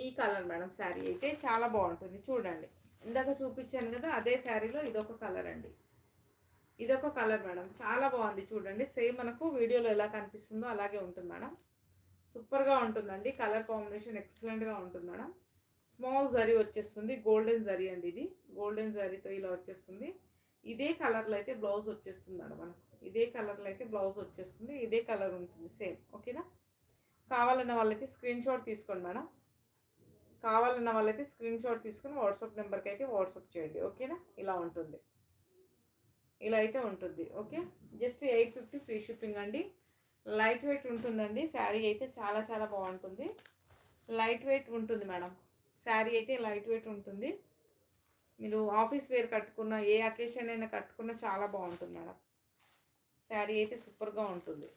ఈ colour madam sari అయితే చాలా బాగుంటుంది చూడండి. ఇందాక చూపించాను కదా అదే శారీలో ఇదొక కలర్ అండి. ఇదొక కలర్ మేడం, చాలా బాగుంది చూడండి. సేమ్ మనకు వీడియోలో ఎలా కనిపిస్తుందో అలాగే ఉంటుంది మేడం. సూపర్గా ఉంటుందండి. కలర్ కాంబినేషన్ ఎక్సలెంట్గా ఉంటుంది మేడం. స్మాల్ జరీ వచ్చేస్తుంది, గోల్డెన్ జరీ అండి. ఇది గోల్డెన్ జరీతో ఇలా వచ్చేస్తుంది. ఇదే కలర్లో అయితే బ్లౌజ్ వచ్చేస్తుంది మేడం మనకు. ఇదే కలర్లో అయితే బ్లౌజ్ వచ్చేస్తుంది. ఇదే కలర్ ఉంటుంది సేమ్. ఓకేనా? కావాలన్న వాళ్ళైతే స్క్రీన్ షాట్ తీసుకోండి మేడం. కావాలన్న వాళ్ళైతే స్క్రీన్ షాట్ తీసుకుని వాట్సాప్ నెంబర్కి అయితే వాట్సాప్ చేయండి. ఓకేనా? ఇలా ఉంటుంది, ఇలా అయితే ఉంటుంది. ఓకే, జస్ట్ 850 ఫ్రీ షిప్పింగ్ అండి. లైట్ వెయిట్ ఉంటుందండి. శారీ అయితే చాలా చాలా బాగుంటుంది. లైట్ వెయిట్ ఉంటుంది మేడం. శారీ అయితే లైట్ వెయిట్ ఉంటుంది. మీరు ఆఫీస్ వేర్ కట్టుకున్న, ఏ అకేషన్ అయినా కట్టుకున్న చాలా బాగుంటుంది మేడం. శారీ అయితే సూపర్గా ఉంటుంది.